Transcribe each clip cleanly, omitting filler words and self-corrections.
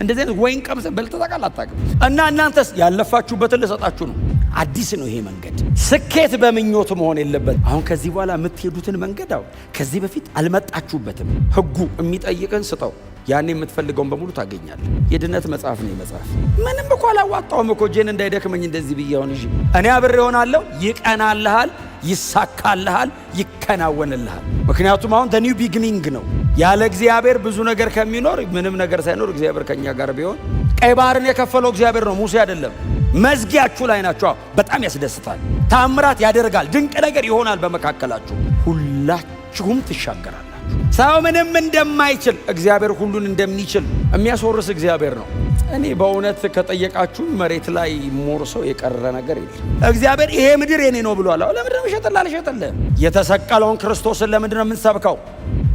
እንደዚህ አይነት ወይን ቀምሰ በልተህ ታውቃለህ? እና እናንተስ ያለፋችሁበትን ልሰጣችሁ ነው። አዲስ ነው ይሄ መንገድ። ስኬት በምኞት መሆን የለበት። አሁን ከዚህ በኋላ የምትሄዱትን መንገድ ከዚህ በፊት አልመጣችሁበትም። ህጉ የሚጠይቅን ስጠው፣ ያኔ የምትፈልገውን በሙሉ ታገኛለህ። የድነት መጽሐፍ ነው መጽሐፍ። ምንም እኮ አላዋጣውም እኮ ጄን እንዳይደክመኝ እንደዚህ ብዬውን እሺ፣ እኔ አብሬ እሆናለሁ። ይቀናልሃል፣ ይሳካልሃል፣ ይከናወንልሃል። ምክንያቱም አሁን the new beginning ነው። ያለ እግዚአብሔር ብዙ ነገር ከሚኖር ምንም ነገር ሳይኖር እግዚአብሔር ከኛ ጋር ቢሆን። ቀይ ባህርን የከፈለው እግዚአብሔር ነው፣ ሙሴ አይደለም። መዝጊያችሁ ላይ ናቸው። በጣም ያስደስታል። ታምራት ያደርጋል። ድንቅ ነገር ይሆናል በመካከላችሁ። ሁላችሁም ትሻገራላችሁ። ሰው ምንም እንደማይችል እግዚአብሔር ሁሉን እንደሚችል የሚያስወርስ እግዚአብሔር ነው። እኔ በእውነት ከጠየቃችሁ መሬት ላይ ሞርሰው የቀረ ነገር የለም። እግዚአብሔር ይሄ ምድር የኔ ነው ብሏል። ለምንድን ነው ይሸጥልህ? አልሸጥልህ። የተሰቀለውን ክርስቶስን ለምንድን ነው የምንሰብከው?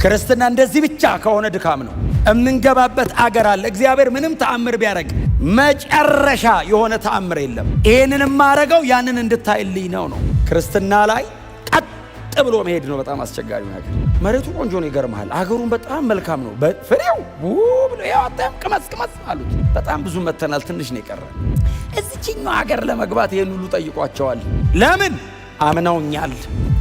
ክርስትና እንደዚህ ብቻ ከሆነ ድካም ነው። የምንገባበት አገር አለ። እግዚአብሔር ምንም ተአምር ቢያደርግ መጨረሻ የሆነ ተአምር የለም። ይሄንን የማረገው ያንን እንድታይልኝ ነው። ክርስትና ላይ ቀጥ ብሎ መሄድ ነው በጣም አስቸጋሪው ነገር። መሬቱ ቆንጆ ነው፣ ይገርምሃል። አገሩን በጣም መልካም ነው። ፍሬው ብሎ ያወጣም ቅመስ አሉት። በጣም ብዙ መተናል፣ ትንሽ ነው የቀረ። እዚህኛው አገር ለመግባት ይሄን ሁሉ ጠይቋቸዋል። ለምን? አምነውኛል።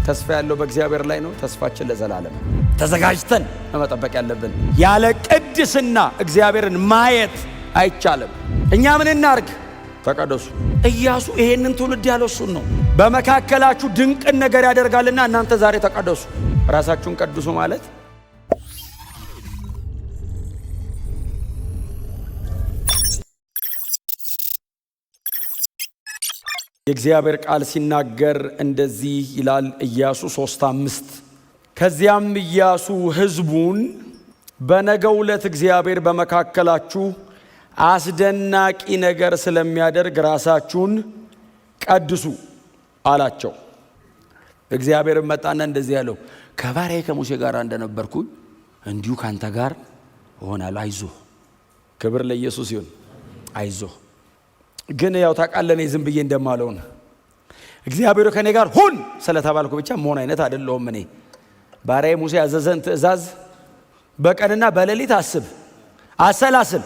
ተስፋ ያለው በእግዚአብሔር ላይ ነው። ተስፋችን ለዘላለም ተዘጋጅተን መጠበቅ ያለብን። ያለ ቅድስና እግዚአብሔርን ማየት አይቻልም። እኛ ምን እናርግ? ተቀደሱ። ኢያሱ ይሄንን ትውልድ ያለው እሱን ነው። በመካከላችሁ ድንቅን ነገር ያደርጋልና እናንተ ዛሬ ተቀደሱ። ራሳችሁን ቀድሱ ማለት የእግዚአብሔር ቃል ሲናገር እንደዚህ ይላል። ኢያሱ 3:5 ከዚያም ኢያሱ ሕዝቡን በነገው ዕለት እግዚአብሔር በመካከላችሁ አስደናቂ ነገር ስለሚያደርግ ራሳችሁን ቀድሱ አላቸው። እግዚአብሔር መጣና እንደዚህ ያለው ከባሪያዬ ከሙሴ ጋር እንደነበርኩኝ እንዲሁ ካንተ ጋር እሆናለሁ። አይዞህ። ክብር ለኢየሱስ ይሁን። አይዞህ። ግን ያው ታውቃለህ እኔ ዝም ብዬ እንደማለው ነው። እግዚአብሔር ከኔ ጋር ሁን ስለተባልኩ ብቻ መሆን አይነት አይደለሁም። እኔ ባሪያዬ ሙሴ ያዘዘን ትእዛዝ በቀንና በሌሊት አስብ፣ አሰላስል፣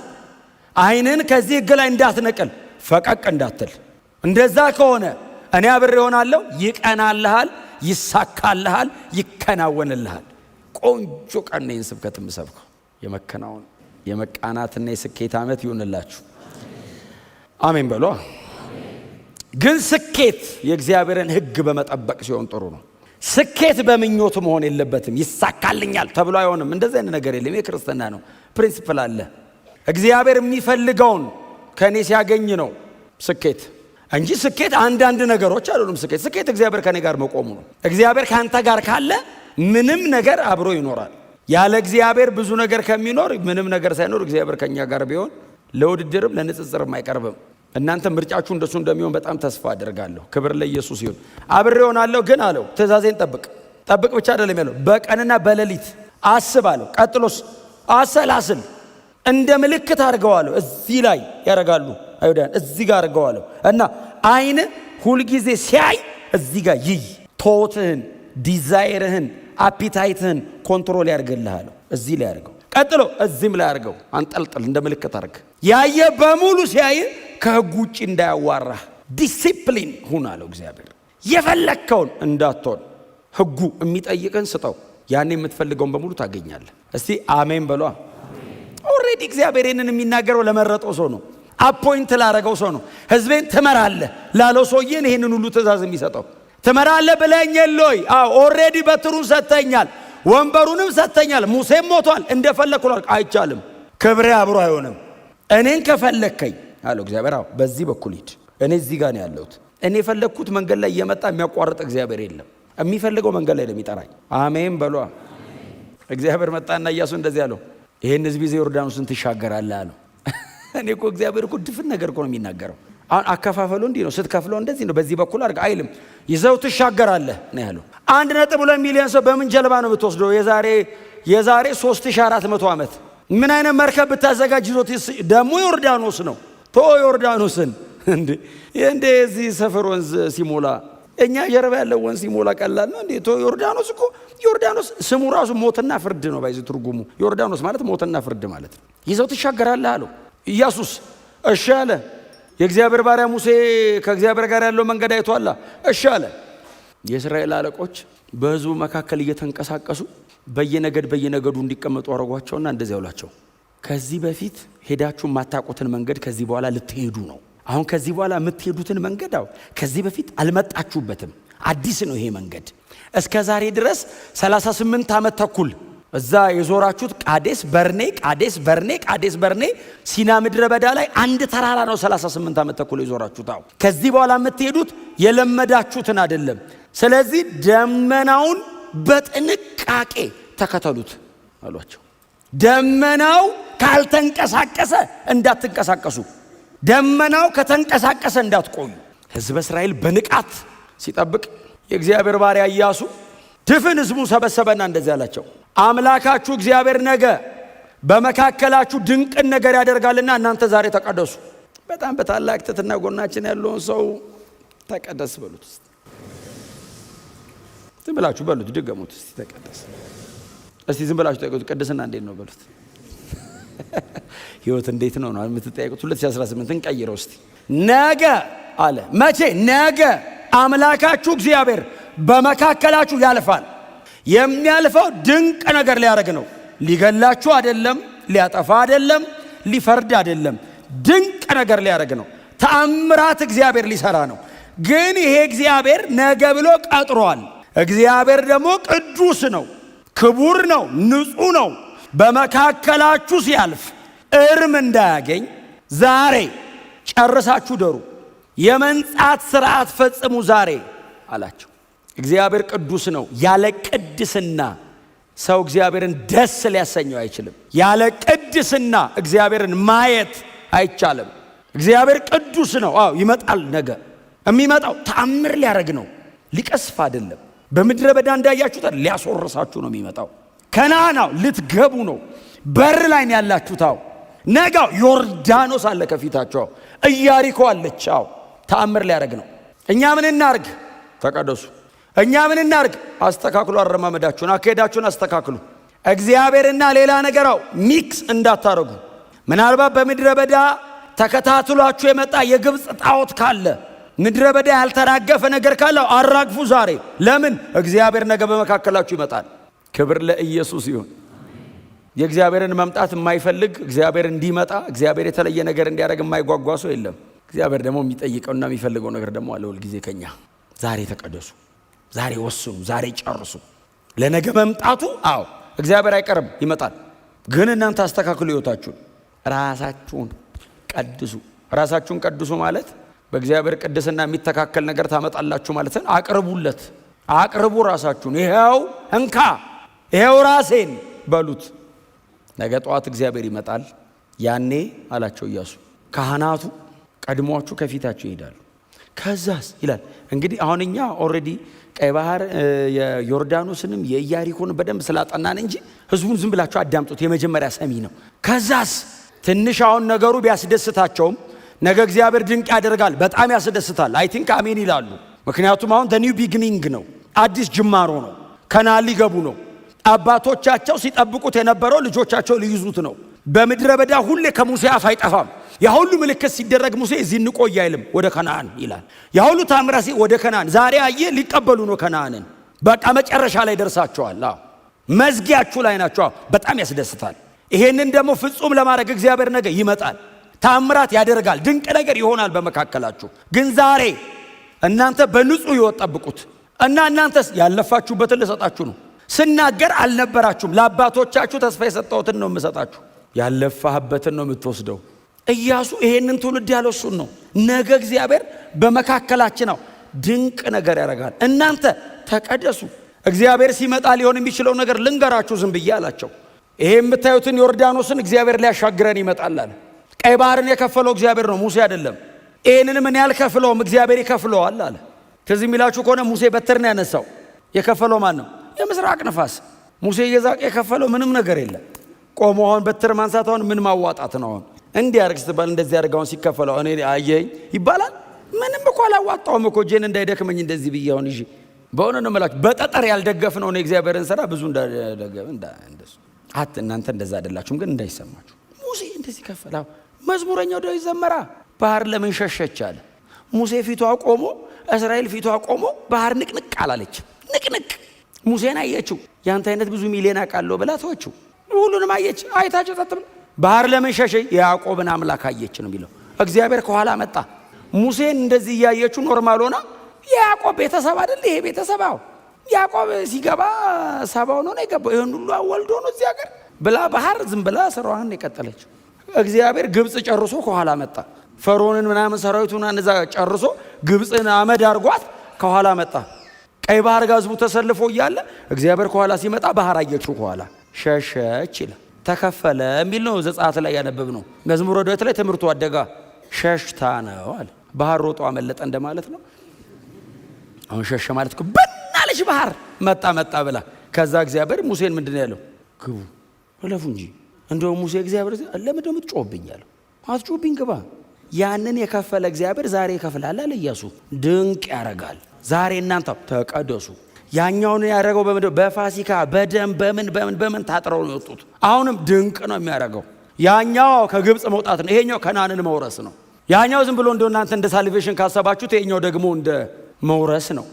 አይንን ከዚህ ሕግ ላይ እንዳትነቅል፣ ፈቀቅ እንዳትል። እንደዛ ከሆነ እኔ አብሬ እሆናለሁ። ይቀናልሃል፣ ይሳካልሃል፣ ይከናወንልሃል። ቆንጆ ቀን ነው ይህን ስብከት የምሰብከው። የመከናወን የመቃናትና የስኬት ዓመት ይሁንላችሁ። አሜን በሉ። ግን ስኬት የእግዚአብሔርን ሕግ በመጠበቅ ሲሆን ጥሩ ነው። ስኬት በምኞት መሆን የለበትም። ይሳካልኛል ተብሎ አይሆንም። እንደዚህ አይነት ነገር የለም። የክርስትና ነው ፕሪንሲፕል አለ። እግዚአብሔር የሚፈልገውን ከኔ ሲያገኝ ነው ስኬት እንጂ ስኬት አንዳንድ ነገሮች አይደሉም። ስኬት እግዚአብሔር ከኔ ጋር መቆሙ ነው። እግዚአብሔር ካንተ ጋር ካለ ምንም ነገር አብሮ ይኖራል። ያለ እግዚአብሔር ብዙ ነገር ከሚኖር ምንም ነገር ሳይኖር እግዚአብሔር ከኛ ጋር ቢሆን ለውድድርም ለንጽጽርም አይቀርብም። እናንተ ምርጫችሁ እንደሱ እንደሚሆን በጣም ተስፋ አደርጋለሁ። ክብር ለኢየሱስ ይሁን። አብሬ እሆናለሁ ግን አለው ትእዛዜን ጠብቅ ብቻ አይደለም ያለው፣ በቀንና በሌሊት አስብ አለው። ቀጥሎስ አሰላስል፣ እንደ ምልክት አድርገዋለሁ። እዚህ ላይ ያደርጋሉ አይሁዳን፣ እዚህ ጋር አድርገዋለሁ እና አይን ሁልጊዜ ሲያይ እዚህ ጋር ይይ ቶትህን፣ ዲዛይርህን፣ አፒታይትህን ኮንትሮል ያደርግልሃለሁ። እዚህ ላይ አድርገው። ቀጥሎ እዚህም ላይ አድርገው፣ አንጠልጥል፣ እንደ ምልክት አድርግ። ያየ በሙሉ ሲያይ ከሕግ ውጭ እንዳያዋራህ ዲሲፕሊን ሁን አለው እግዚአብሔር። የፈለግከውን እንዳትሆን ሕጉ የሚጠይቅን ስጠው፣ ያኔ የምትፈልገውን በሙሉ ታገኛለህ። እስቲ አሜን በሏ። ኦልሬዲ እግዚአብሔር ይህንን የሚናገረው ለመረጠው ሰው ነው። አፖይንት ላረገው ሰው ነው። ሕዝቤን ትመራለህ ላለው ሰውዬን ይህንን ሁሉ ትእዛዝ የሚሰጠው። ትመራለህ ብለኝ የለይ? አዎ ኦልሬዲ በትሩን ሰጥተኛል፣ ወንበሩንም ሰጥተኛል። ሙሴም ሞቷል። እንደፈለግኩ አይቻልም። ክብሬ አብሮ አይሆንም። እኔን ከፈለግከኝ አለው እግዚአብሔር፣ አዎ በዚህ በኩል ሂድ፣ እኔ እዚህ ጋር ነው ያለሁት። እኔ የፈለግኩት መንገድ ላይ እየመጣ የሚያቋርጥ እግዚአብሔር የለም። የሚፈልገው መንገድ ላይ ነው የሚጠራኝ። አሜን በሏ። እግዚአብሔር መጣና ኢያሱ እንደዚህ አለው፣ ይሄን ሕዝብ ይዘህ ዮርዳኖስን ትሻገራለህ አለው። እኔ እኮ እግዚአብሔር እኮ ድፍን ነገር እኮ ነው የሚናገረው። አሁን አከፋፈሉ እንዲህ ነው፣ ስትከፍለው እንደዚህ ነው፣ በዚህ በኩል አድርግ አይልም። ይዘው ትሻገራለህ ነው ያለው። 1.2 ሚሊዮን ሰው በምን ጀልባ ነው የምትወስደው? የዛሬ 3400 ዓመት ምን አይነት መርከብ ብታዘጋጅ ይዞት? ደግሞ ዮርዳኖስ ነው። ዮርዳኖስን እንዴ እዚህ ሰፈር ወንዝ ሲሞላ እኛ ጀርባ ያለው ወንዝ ሲሞላ ቀላል ነው እንዴ? ዮርዳኖስ እኮ ዮርዳኖስ ስሙ ራሱ ሞትና ፍርድ ነው። ባይዚ ትርጉሙ ዮርዳኖስ ማለት ሞትና ፍርድ ማለት ነው። ይዘው ትሻገራለህ አለው። ኢየሱስ እሺ አለ። የእግዚአብሔር ባሪያ ሙሴ ከእግዚአብሔር ጋር ያለው መንገድ አይቷል። እሺ አለ። የእስራኤል አለቆች በሕዝቡ መካከል እየተንቀሳቀሱ በየነገዱ እንዲቀመጡ አረጓቸውና እንደዚህ ያውላቸው፣ ከዚህ በፊት ሄዳችሁ የማታውቁትን መንገድ ከዚህ በኋላ ልትሄዱ ነው። አሁን ከዚህ በኋላ የምትሄዱትን መንገድ ከዚህ በፊት አልመጣችሁበትም፣ አዲስ ነው ይሄ መንገድ። እስከ ዛሬ ድረስ 38 ዓመት ተኩል እዛ የዞራችሁት ቃዴስ በርኔ ሲና ምድረ በዳ ላይ አንድ ተራራ ነው 38 ዓመት ተኩል የዞራችሁት። ከዚህ በኋላ የምትሄዱት የለመዳችሁትን አይደለም። ስለዚህ ደመናውን በጥንቃቄ ተከተሉት አሏቸው። ደመናው ካልተንቀሳቀሰ እንዳትንቀሳቀሱ፣ ደመናው ከተንቀሳቀሰ እንዳትቆዩ። ሕዝበ እስራኤል በንቃት ሲጠብቅ የእግዚአብሔር ባሪያ ኢያሱ ድፍን ሕዝቡ ሰበሰበና እንደዚህ አላቸው፣ አምላካችሁ እግዚአብሔር ነገ በመካከላችሁ ድንቅን ነገር ያደርጋልና እናንተ ዛሬ ተቀደሱ። በጣም በታላቅ ትሕትና ጎናችን ያለውን ሰው ተቀደስ በሉት። ዝም ብላችሁ በሉት፣ ድገሙት እስቲ። ተቀደስ እስቲ ዝም ብላችሁ ጠይቁት፣ ቅድስና እንዴት ነው በሉት። ህይወት እንዴት ነው ነው የምትጠይቁት? 2018ን ቀይረው እስቲ። ነገ አለ። መቼ? ነገ አምላካችሁ እግዚአብሔር በመካከላችሁ ያልፋል። የሚያልፈው ድንቅ ነገር ሊያደርግ ነው። ሊገላችሁ አይደለም፣ ሊያጠፋ አይደለም፣ ሊፈርድ አይደለም። ድንቅ ነገር ሊያደርግ ነው። ተአምራት እግዚአብሔር ሊሰራ ነው። ግን ይሄ እግዚአብሔር ነገ ብሎ ቀጥሯል። እግዚአብሔር ደግሞ ቅዱስ ነው፣ ክቡር ነው፣ ንጹህ ነው። በመካከላችሁ ሲያልፍ እርም እንዳያገኝ ዛሬ ጨርሳችሁ ደሩ፣ የመንጻት ሥርዓት ፈጽሙ ዛሬ አላቸው። እግዚአብሔር ቅዱስ ነው። ያለ ቅድስና ሰው እግዚአብሔርን ደስ ሊያሰኘው አይችልም። ያለ ቅድስና እግዚአብሔርን ማየት አይቻልም። እግዚአብሔር ቅዱስ ነው። ይመጣል። ነገ የሚመጣው ተአምር ሊያደርግ ነው፣ ሊቀስፍ አይደለም። በምድረ በዳ እንዳያችሁት ሊያስወርሳችሁ ነው የሚመጣው። ከነዓናው ልትገቡ ነው። በር ላይ ያላችሁት ነጋው ዮርዳኖስ አለ ከፊታቸው፣ ኢያሪኮ አለች። ተአምር ሊያደርግ ነው። እኛ ምን እናርግ? ተቀደሱ። እኛ ምን እናርግ? አስተካክሉ። አረማመዳችሁን፣ አካሄዳችሁን አስተካክሉ። እግዚአብሔርና ሌላ ነገር ሚክስ እንዳታረጉ። ምናልባት በምድረ በዳ ተከታትሏችሁ የመጣ የግብፅ ጣዖት ካለ፣ ምድረ በዳ ያልተራገፈ ነገር ካለ አራግፉ ዛሬ። ለምን? እግዚአብሔር ነገ በመካከላችሁ ይመጣል። ክብር ለኢየሱስ ይሁን። የእግዚአብሔርን መምጣት የማይፈልግ እግዚአብሔር እንዲመጣ እግዚአብሔር የተለየ ነገር እንዲያደርግ የማይጓጓ ሰው የለም። እግዚአብሔር ደግሞ የሚጠይቀውና የሚፈልገው ነገር ደግሞ አለ ሁል ጊዜ ከኛ። ዛሬ ተቀደሱ፣ ዛሬ ወስኑ፣ ዛሬ ጨርሱ። ለነገ መምጣቱ እግዚአብሔር አይቀርም፣ ይመጣል። ግን እናንተ አስተካክሉ ሕይወታችሁን፣ ራሳችሁን ቀድሱ። ራሳችሁን ቀድሱ ማለት በእግዚአብሔር ቅድስና የሚተካከል ነገር ታመጣላችሁ ማለት ነው። አቅርቡለት፣ አቅርቡ ራሳችሁን። ይሄው እንካ፣ ይሄው ራሴን በሉት። ነገ ጠዋት እግዚአብሔር ይመጣል። ያኔ አላቸው ኢያሱ፣ ካህናቱ ቀድሟችሁ ከፊታችሁ ይሄዳሉ። ከዛስ ይላል እንግዲህ አሁን እኛ ኦልሬዲ ቀይ ባህር የዮርዳኖስንም የኢያሪኮን በደንብ ስላጠናን እንጂ ህዝቡን ዝም ብላችሁ አዳምጡት። የመጀመሪያ ሰሚ ነው። ከዛስ ትንሽ አሁን ነገሩ ቢያስደስታቸውም ነገ እግዚአብሔር ድንቅ ያደርጋል፣ በጣም ያስደስታል። አይ ቲንክ አሜን ይላሉ። ምክንያቱም አሁን ኒው ቢግኒንግ ነው፣ አዲስ ጅማሮ ነው። ከነዓን ሊገቡ ነው። አባቶቻቸው ሲጠብቁት የነበረው ልጆቻቸው ሊይዙት ነው። በምድረ በዳ ሁሌ ከሙሴ አፍ አይጠፋም። ያ ሁሉ ምልክት ሲደረግ ሙሴ እዚህ እንቆይ አይልም፣ ወደ ከነዓን ይላል። ያ ሁሉ ታምራት ወደ ከነዓን። ዛሬ ሊቀበሉ ነው ከነዓንን። በቃ መጨረሻ ላይ ደርሳቸዋል። መዝጊያችሁ ላይ ናቸው። በጣም ያስደስታል። ይሄንን ደግሞ ፍጹም ለማድረግ እግዚአብሔር ነገ ይመጣል፣ ታምራት ያደርጋል፣ ድንቅ ነገር ይሆናል በመካከላችሁ። ግን ዛሬ እናንተ በንጹህ ሕይወት ጠብቁት እና እናንተስ ያለፋችሁበትን ልሰጣችሁ ነው። ስናገር አልነበራችሁም። ለአባቶቻችሁ ተስፋ የሰጠሁትን ነው የምሰጣችሁ። ያለፋህበትን ነው የምትወስደው። ኢያሱ ይሄንን ትውልድ ያለው እሱን ነው። ነገ እግዚአብሔር በመካከላችን ድንቅ ነገር ያደርጋል። እናንተ ተቀደሱ። እግዚአብሔር ሲመጣ ሊሆን የሚችለው ነገር ልንገራችሁ ዝም ብዬ አላቸው። ይሄ የምታዩትን ዮርዳኖስን እግዚአብሔር ሊያሻግረን ይመጣል አለ። ቀይ ባህርን የከፈለው እግዚአብሔር ነው፣ ሙሴ አይደለም። ይህንን ምን ያልከፍለውም እግዚአብሔር ይከፍለዋል አለ። ከዚህ የሚላችሁ ከሆነ ሙሴ በትር ነው ያነሳው። የከፈለው ማን ነው? የምስራቅ ነፋስ። ሙሴ እየዛቀ የከፈለው ምንም ነገር የለም። ቆሞ አሁን በትር ማንሳት አሁን ምን ማዋጣት ነው? አሁን እንዲህ አርግ ስትባል እንደዚህ አርጋውን ሲከፈለው እኔ አየኝ ይባላል። ምንም እኮ አላዋጣውም እኮ እጄን እንዳይደክመኝ እንደዚህ ብዬ አሁን እሺ፣ በእውነት ነው የምላችሁ። በጠጠር ያልደገፍነው ነው የእግዚአብሔርን ስራ ብዙ እንዳደገፈ እንደሱ እናንተ እንደዛ አይደላችሁም፣ ግን እንዳይሰማችሁ ሙሴ እንደዚህ ከፈለው። መዝሙረኛው ዳዊት ዘመራ። ባህር ለምን ሸሸች አለ። ሙሴ ፊቷ ቆሞ እስራኤል ፊቷ ቆሞ ባህር ንቅንቅ አላለች። ንቅንቅ ሙሴን አየችው። ያንተ አይነት ብዙ ሚሊዮን አቃለው ብላ ተወችው። ሁሉንም አየች። አይታቸው ተጥም ባህር ለምን ሸሸች? ያዕቆብን አምላክ አየች ነው የሚለው። እግዚአብሔር ከኋላ መጣ። ሙሴን እንደዚህ ያየችው ኖርማል ሆና ያዕቆብ ቤተሰብ አይደል ይሄ ቤተሰባው ያዕቆብ ሲገባ ሰባው ነው የገባው። ይሄን ሁሉ ወልዶ ነው እዚህ ሀገር ብላ ባህር ዝም ብላ ስራዋን የቀጠለች። እግዚአብሔር ግብጽ ጨርሶ ከኋላ መጣ። ፈርዖንን ምናምን ሰራዊቱን አንዛ ጨርሶ ግብጽን አመድ አርጓት ከኋላ መጣ። ቀይ ባህር ጋር ህዝቡ ተሰልፎ እያለ እግዚአብሔር ከኋላ ሲመጣ ባህር አየችው። ከኋላ ሸሸች ይላል። ተከፈለ የሚል ነው ዘጸአት ላይ ያነበብ ነው። መዝሙረ ዳዊት ላይ ትምህርቱ አደጋ ሸሽታ ነው አለ። ባህር ሮጦ አመለጠ እንደማለት ነው። አሁን ሸሸ ማለት እኮ በናለች ባህር መጣ ብላ። ከዛ እግዚአብሔር ሙሴን ምንድነው ያለው? ግቡ እለፉ እንጂ እንደው ሙሴ እግዚአብሔር ለምን ደም ትጮህብኝ አለው። አትጮህብኝ ግባ። ያንን የከፈለ እግዚአብሔር ዛሬ ይከፍላል አለ ኢያሱ። ድንቅ ያረጋል። ዛሬ እናንተ ተቀደሱ። ያኛውን ያረጋው በመደብ በፋሲካ በደም በምን ታጥረው ነው የወጡት። አሁንም ድንቅ ነው የሚያረጋው። ያኛው ከግብጽ መውጣት ነው፣ ይሄኛው ከናንን መውረስ ነው። ያኛው ዝም ብሎ እንደው እናንተ እንደ ሳልቬሽን ካሰባችሁት ይሄኛው ደግሞ እንደ መውረስ ነው።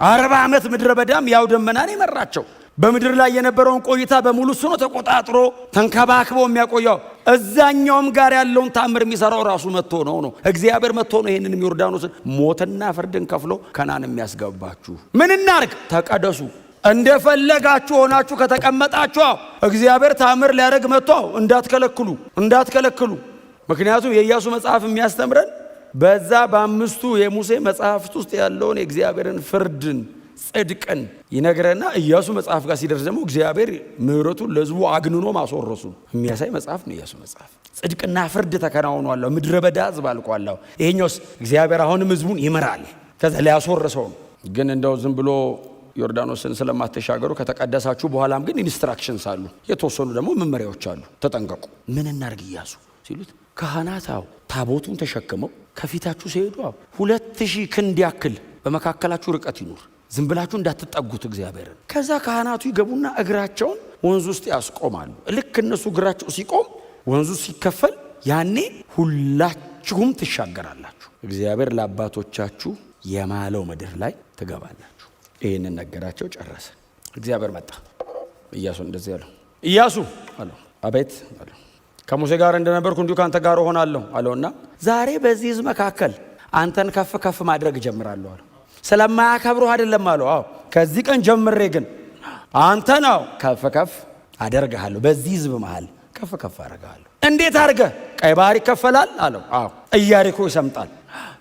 40 ዓመት ምድረ በዳም ያው ደመናን የመራቸው በምድር ላይ የነበረውን ቆይታ በሙሉ እሱ ነው ተቆጣጥሮ ተንከባክቦ የሚያቆየው። እዛኛውም ጋር ያለውን ታምር የሚሰራው ራሱ መጥቶ ነው። እግዚአብሔር መጥቶ ነው ይሄንን ዮርዳኖስን ሞትና ፍርድን ከፍሎ ከናን የሚያስገባችሁ። ምን እናርግ? ተቀደሱ። እንደፈለጋችሁ ሆናችሁ ከተቀመጣችሁ እግዚአብሔር ታምር ሊያደርግ መጥቶ እንዳትከለክሉ። ምክንያቱም የኢያሱ መጽሐፍ የሚያስተምረን በዛ በአምስቱ የሙሴ መጽሐፍት ውስጥ ያለውን የእግዚአብሔርን ፍርድን ጽድቅን ይነግረና ኢያሱ መጽሐፍ ጋር ሲደርስ ደግሞ እግዚአብሔር ምሕረቱን ለሕዝቡ አግንኖ ማስወረሱ የሚያሳይ መጽሐፍ ነው ኢያሱ መጽሐፍ። ጽድቅና ፍርድ ተከናውኗል። ምድረ በዳ ሕዝብ አልቋል። ይሄኛውስ እግዚአብሔር አሁንም ሕዝቡን ይመራል። ከዛ ሊያስወርሰው ነው። ግን እንደው ዝም ብሎ ዮርዳኖስን ስለማትሻገሩ ከተቀደሳችሁ በኋላም ግን ኢንስትራክሽንስ አሉ፣ የተወሰኑ ደግሞ መመሪያዎች አሉ። ተጠንቀቁ። ምን እናርግ ኢያሱ ሲሉት ካህናት ታቦቱን ተሸክመው ከፊታችሁ ሲሄዱ 2000 ክንድ ያክል በመካከላችሁ ርቀት ይኑር። ዝም ብላችሁ እንዳትጠጉት እግዚአብሔርን። ከዛ ካህናቱ ይገቡና እግራቸውን ወንዙ ውስጥ ያስቆማሉ። ልክ እነሱ እግራቸው ሲቆም ወንዙ ሲከፈል ያኔ ሁላችሁም ትሻገራላችሁ። እግዚአብሔር ለአባቶቻችሁ የማለው ምድር ላይ ትገባላችሁ። ይህንን ነገራቸው። ጨረሰ። እግዚአብሔር መጣ። ኢያሱ እንደዚህ ያለው ኢያሱ አለው። አቤት አለው። ከሙሴ ጋር እንደነበርኩ እንዲሁ ካንተ ጋር እሆናለሁ አለውና ዛሬ በዚህ ሕዝብ መካከል አንተን ከፍ ማድረግ ጀምራለሁ አለው። ስለማያከብሩህ አይደለም አለው። ከዚህ ቀን ጀምሬ ግን አንተን ከፍ አደርግሃለሁ። በዚህ ሕዝብ መሃል ከፍ አደርግሃለሁ። እንዴት አድርገህ? ቀይ ባህር ይከፈላል አለው። ኢያሪኮ ይሰምጣል።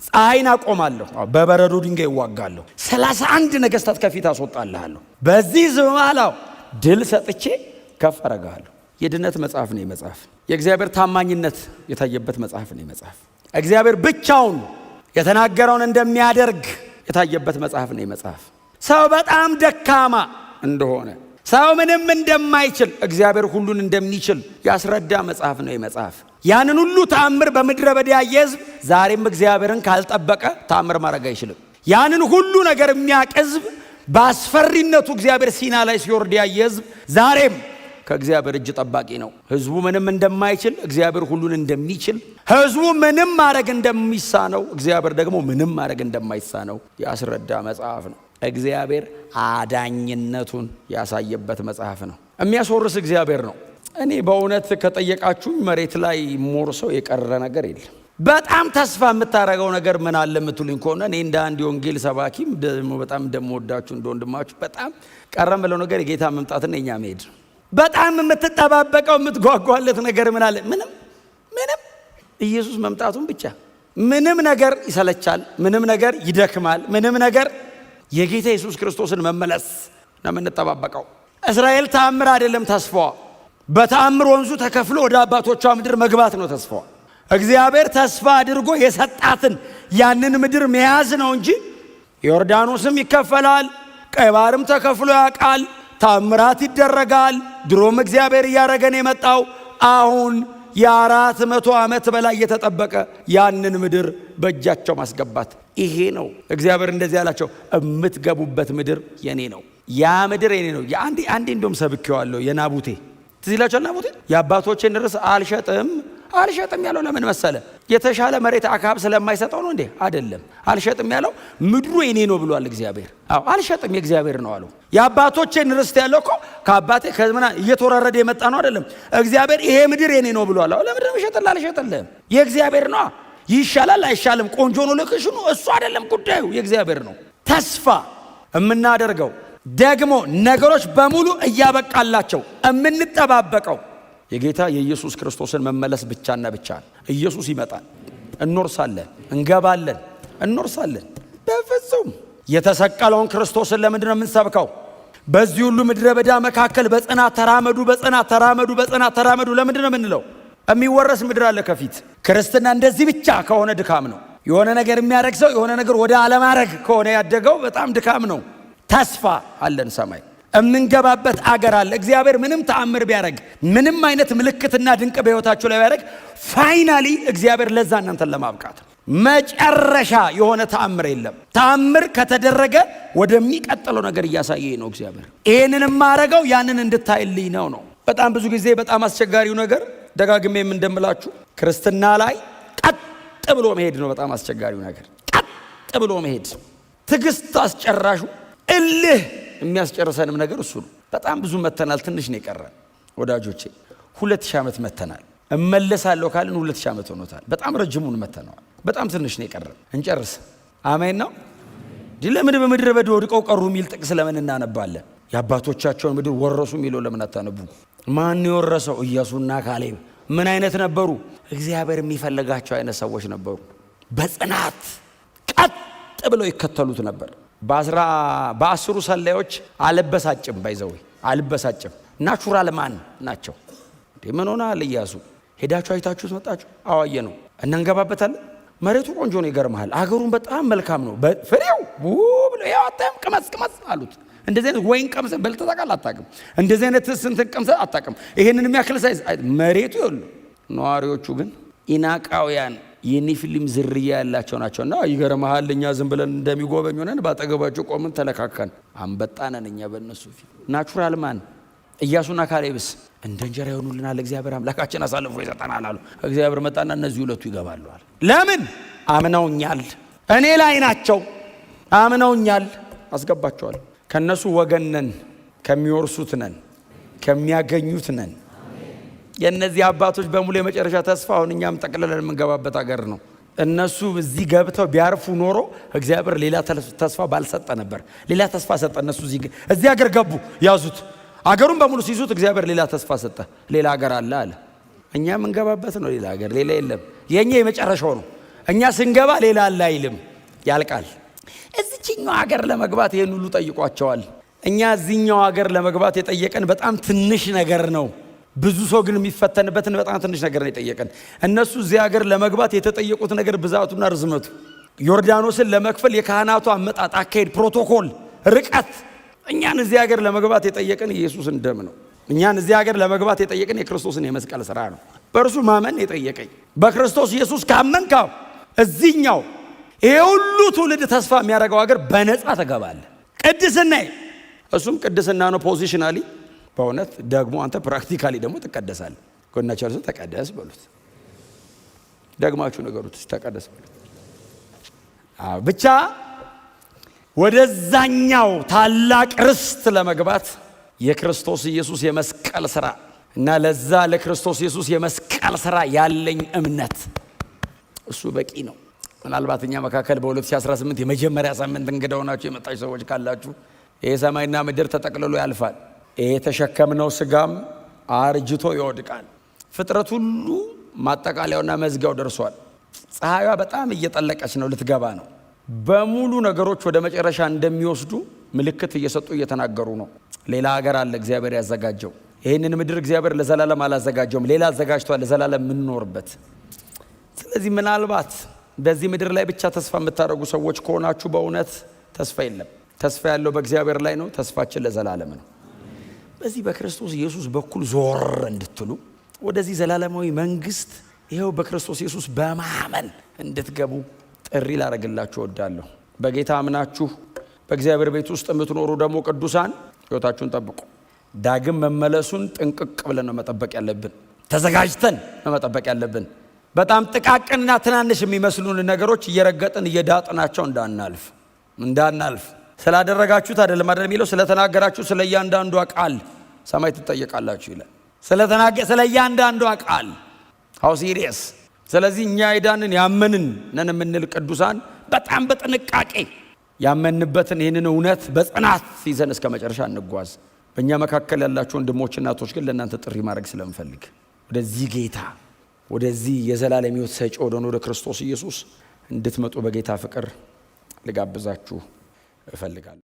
ፀሐይን አቆማለሁ። በበረዶ ድንጋይ ይዋጋለሁ። 31 ነገሥታት ከፊት አስወጣልሃለሁ። በዚህ ሕዝብ መሃል ድል ሰጥቼ ከፍ አደርግሃለሁ። የድነት መጽሐፍ ነው መጽሐፍ። የእግዚአብሔር ታማኝነት የታየበት መጽሐፍ ነው መጽሐፍ። እግዚአብሔር ብቻውን የተናገረውን እንደሚያደርግ የታየበት መጽሐፍ ነው መጽሐፍ። ሰው በጣም ደካማ እንደሆነ፣ ሰው ምንም እንደማይችል እግዚአብሔር ሁሉን እንደሚችል ያስረዳ መጽሐፍ ነው መጽሐፍ። ያንን ሁሉ ተአምር በምድረ በዳ ያየ ሕዝብ ዛሬም እግዚአብሔርን ካልጠበቀ ተአምር ማድረግ አይችልም። ያንን ሁሉ ነገር የሚያውቅ ሕዝብ በአስፈሪነቱ እግዚአብሔር ሲና ላይ ሲወርድ ያየ ሕዝብ ዛሬም ከእግዚአብሔር እጅ ጠባቂ ነው። ሕዝቡ ምንም እንደማይችል እግዚአብሔር ሁሉን እንደሚችል፣ ሕዝቡ ምንም ማድረግ እንደሚሳነው እግዚአብሔር ደግሞ ምንም ማድረግ እንደማይሳነው ያስረዳ መጽሐፍ ነው። እግዚአብሔር አዳኝነቱን ያሳየበት መጽሐፍ ነው። የሚያስወርስ እግዚአብሔር ነው። እኔ በእውነት ከጠየቃችሁ መሬት ላይ ሞርሰው የቀረ ነገር የለም። በጣም ተስፋ የምታረገው ነገር ምን አለ የምትሉኝ ከሆነ እኔ እንደ አንድ የወንጌል ሰባኪም ደግሞ በጣም እንደምወዳችሁ እንደወንድማችሁ በጣም ቀረ የምለው ነገር የጌታ መምጣትና የኛ መሄድ ነው። በጣም የምትጠባበቀው የምትጓጓለት ነገር ምን አለ? ምንም ኢየሱስ መምጣቱን ብቻ። ምንም ነገር ይሰለቻል፣ ምንም ነገር ይደክማል፣ ምንም ነገር የጌታ ኢየሱስ ክርስቶስን መመለስ ነው የምንጠባበቀው። እስራኤል ተአምር አይደለም ተስፋዋ፣ በተአምር ወንዙ ተከፍሎ ወደ አባቶቿ ምድር መግባት ነው ተስፋዋ። እግዚአብሔር ተስፋ አድርጎ የሰጣትን ያንን ምድር መያዝ ነው እንጂ ዮርዳኖስም ይከፈላል፣ ቀይ ባህርም ተከፍሎ ያውቃል፣ ታምራት ይደረጋል። ድሮም እግዚአብሔር እያረገን የመጣው አሁን የ400 ዓመት በላይ የተጠበቀ ያንን ምድር በእጃቸው ማስገባት ይሄ ነው። እግዚአብሔር እንደዚህ ያላቸው የምትገቡበት ምድር የኔ ነው፣ ያ ምድር የኔ ነው። አንዴ እንደውም ሰብኬዋለሁ የናቡቴ ትዝ ይላችኋል። ናቡቴ የአባቶቼን ርስ አልሸጥም አልሸጥም ያለው ለምን መሰለ? የተሻለ መሬት አካብ ስለማይሰጠው ነው እንዴ? አይደለም። አልሸጥም ያለው ምድሩ የኔ ነው ብሏል እግዚአብሔር። አዎ አልሸጥም የእግዚአብሔር ነው አለው። የአባቶቼን ርስት ያለው እኮ ከአባቴ ከዝመና እየተወራረደ የመጣ ነው አይደለም። እግዚአብሔር ይሄ ምድር የኔ ነው ብሏል። አዎ ለምን ይሸጥልህ? አልሸጥልህም። የእግዚአብሔር ነው። ይሻላል አይሻልም፣ ቆንጆ ነው ለክሽኑ፣ እሱ አይደለም ጉዳዩ፣ የእግዚአብሔር ነው። ተስፋ የምናደርገው ደግሞ ነገሮች በሙሉ እያበቃላቸው የምንጠባበቀው የጌታ የኢየሱስ ክርስቶስን መመለስ ብቻና ብቻ። ኢየሱስ ይመጣል፣ እንወርሳለን፣ እንገባለን፣ እንወርሳለን። በፍጹም የተሰቀለውን ክርስቶስን ለምንድን ነው የምንሰብከው? በዚህ ሁሉ ምድረ በዳ መካከል በጽናት ተራመዱ፣ በጽናት ተራመዱ፣ በጽናት ተራመዱ ለምንድን ነው የምንለው? የሚወረስ ምድር አለ ከፊት። ክርስትና እንደዚህ ብቻ ከሆነ ድካም ነው። የሆነ ነገር የሚያደርግ ሰው የሆነ ነገር ወደ አለማድረግ ከሆነ ያደገው በጣም ድካም ነው። ተስፋ አለን፣ ሰማይ እምንገባበት አገር አለ። እግዚአብሔር ምንም ተአምር ቢያደርግ፣ ምንም አይነት ምልክትና ድንቅ በሕይወታችሁ ላይ ቢያደርግ፣ ፋይናሊ እግዚአብሔር ለዛ እናንተን ለማብቃት መጨረሻ የሆነ ተአምር የለም። ተአምር ከተደረገ ወደሚቀጥለው ነገር እያሳየኝ ነው እግዚአብሔር። ይህንን የማደርገው ያንን እንድታይልኝ ነው። በጣም ብዙ ጊዜ በጣም አስቸጋሪው ነገር ደጋግሜም እንደምላችሁ ክርስትና ላይ ቀጥ ብሎ መሄድ ነው። በጣም አስቸጋሪው ነገር ቀጥ ብሎ መሄድ፣ ትዕግስት አስጨራሹ፣ እልህ የሚያስጨርሰንም ነገር እሱ ነው። በጣም ብዙ መተናል። ትንሽ ነው የቀረን ወዳጆቼ። 2000 ዓመት መተናል። እመለሳለሁ ካልን 2000 ዓመት ሆኖታል። በጣም ረጅሙን መተናል። በጣም ትንሽ ነው የቀረን። እንጨርስ። አሜን ነው። ለምን በምድረ በዳ ወድቀው ቀሩ የሚል ጥቅስ ለምን እናነባለን? የአባቶቻቸውን ምድር ወረሱ የሚለው ለምን አታነቡ? ማን የወረሰው? ኢያሱና ካሌብ። ምን አይነት ነበሩ? እግዚአብሔር የሚፈልጋቸው አይነት ሰዎች ነበሩ። በጽናት ቀጥ ብለው ይከተሉት ነበር። በ10 ሰላዮች አልበሳጭም፣ ባይዘው አልበሳጭም። ናቹራል ማን ናቸው? ምን ሆነሃል ኢያሱ? ሄዳችሁ አይታችሁት መጣችሁ? አዋየ ነው እና እንገባበታለን። መሬቱ ቆንጆ ነው፣ ይገርምሃል። አገሩን በጣም መልካም ነው። ፍሬው ብሎ ያወጣም ቅመስ አሉት። እንደዚህ አይነት ወይን ቀምሰ በልተህ ታውቃለህ? አታውቅም። እንደዚህ አይነት ስንትን ቀምሰ አታውቅም። ይሄንን የሚያክል ሳይዝ መሬቱ ይሉ። ነዋሪዎቹ ግን ኢናቃውያን የኔፊሊም ዝርያ ያላቸው ናቸውና ይገርምሃል። እኛ ዝም ብለን እንደሚጎበኙ ነን። ባጠገባቸው ቆምን፣ ተለካከን፣ አንበጣነን እኛ በእነሱ ፊት። ናቹራል ማን? ኢያሱና ካሌብስ እንደ እንጀራ ይሆኑልናል፣ እግዚአብሔር አምላካችን አሳልፎ ይሰጠናል አሉ። እግዚአብሔር መጣና እነዚህ ሁለቱ ይገባሉ አለ። ለምን? አምነውኛል፣ እኔ ላይ ናቸው፣ አምነውኛል፣ አስገባቸዋል። ከነሱ ወገን ነን፣ ከሚወርሱት ነን፣ ከሚያገኙት ነን። የእነዚህ አባቶች በሙሉ የመጨረሻ ተስፋ አሁን እኛም ጠቅልለን የምንገባበት አገር ነው። እነሱ እዚህ ገብተው ቢያርፉ ኖሮ እግዚአብሔር ሌላ ተስፋ ባልሰጠ ነበር። ሌላ ተስፋ ሰጠ። እነሱ እዚህ አገር ገቡ፣ ያዙት። አገሩን በሙሉ ሲይዙት እግዚአብሔር ሌላ ተስፋ ሰጠ። ሌላ አገር አለ አለ። እኛ የምንገባበት ነው ሌላ አገር፣ ሌላ የለም። የኛ የመጨረሻው ነው። እኛ ስንገባ ሌላ አለ አይልም፣ ያልቃል። እዚህኛው አገር ለመግባት ይሄን ሁሉ ጠይቋቸዋል። እኛ እዚህኛው አገር ለመግባት የጠየቀን በጣም ትንሽ ነገር ነው። ብዙ ሰው ግን የሚፈተንበትን በጣም ትንሽ ነገር ነው የጠየቀን። እነሱ እዚህ አገር ለመግባት የተጠየቁት ነገር ብዛቱና ርዝመቱ፣ ዮርዳኖስን ለመክፈል የካህናቱ አመጣጥ፣ አካሄድ፣ ፕሮቶኮል፣ ርቀት። እኛን እዚህ ሀገር ለመግባት የጠየቀን ኢየሱስን ደም ነው። እኛን እዚህ ሀገር ለመግባት የጠየቀን የክርስቶስን የመስቀል ሥራ ነው። በእርሱ ማመን የጠየቀኝ። በክርስቶስ ኢየሱስ ካመንክ እዚህኛው ይሄ ሁሉ ትውልድ ተስፋ የሚያደርገው ሀገር በነፃ ተገባለህ። ቅድስና፣ እሱም ቅድስና ነው ፖዚሽናሊ። በእውነት ደግሞ አንተ ፕራክቲካሊ ደግሞ ትቀደሳለህ። ጎናቸው ሰው ተቀደስ በሉት፣ ደግማችሁ ነገሩት፣ ተቀደስ በሉት። ብቻ ወደዛኛው ታላቅ ርስት ለመግባት የክርስቶስ ኢየሱስ የመስቀል ሥራ እና ለዛ ለክርስቶስ ኢየሱስ የመስቀል ሥራ ያለኝ እምነት እሱ በቂ ነው። ምናልባት እኛ መካከል በ2018 የመጀመሪያ ሳምንት እንግዳ ሆናችሁ የመጣችሁ ሰዎች ካላችሁ ይሄ ሰማይና ምድር ተጠቅልሎ ያልፋል። ይሄ የተሸከምነው ስጋም አርጅቶ ይወድቃል። ፍጥረት ሁሉ ማጠቃለያውና መዝጊያው ደርሷል። ፀሐይዋ በጣም እየጠለቀች ነው፣ ልትገባ ነው። በሙሉ ነገሮች ወደ መጨረሻ እንደሚወስዱ ምልክት እየሰጡ እየተናገሩ ነው። ሌላ ሀገር አለ እግዚአብሔር ያዘጋጀው። ይህንን ምድር እግዚአብሔር ለዘላለም አላዘጋጀውም፣ ሌላ አዘጋጅቷል ለዘላለም የምንኖርበት። ስለዚህ ምናልባት በዚህ ምድር ላይ ብቻ ተስፋ የምታደርጉ ሰዎች ከሆናችሁ በእውነት ተስፋ የለም። ተስፋ ያለው በእግዚአብሔር ላይ ነው። ተስፋችን ለዘላለም ነው። በዚህ በክርስቶስ ኢየሱስ በኩል ዞር እንድትሉ ወደዚህ ዘላለማዊ መንግስት ይኸው በክርስቶስ ኢየሱስ በማመን እንድትገቡ ጥሪ ላደርግላችሁ እወዳለሁ። በጌታ አምናችሁ በእግዚአብሔር ቤት ውስጥ የምትኖሩ ደግሞ ቅዱሳን ሕይወታችሁን ጠብቁ። ዳግም መመለሱን ጥንቅቅ ብለን ነው መጠበቅ ያለብን። ተዘጋጅተን መጠበቅ ያለብን። በጣም ጥቃቅንና ትናንሽ የሚመስሉን ነገሮች እየረገጥን እየዳጥናቸው እንዳናልፍ ስላደረጋችሁት አይደለም የሚለው ስለተናገራችሁ ስለ እያንዳንዷ ቃል ሰማይ ትጠየቃላችሁ ይላል። ስለ እያንዳንዷ ቃል how serious። ስለዚህ እኛ የዳንን ያመንን ነን የምንል ቅዱሳን በጣም በጥንቃቄ ያመንበትን ይህንን እውነት በጽናት ይዘን እስከ መጨረሻ እንጓዝ። በእኛ መካከል ያላችሁ ወንድሞች እናቶች ግን ለእናንተ ጥሪ ማድረግ ስለምፈልግ ወደዚህ ጌታ ወደዚህ የዘላለም ሕይወት ሰጪ ወደ ክርስቶስ ኢየሱስ እንድትመጡ በጌታ ፍቅር ልጋብዛችሁ እፈልጋለሁ።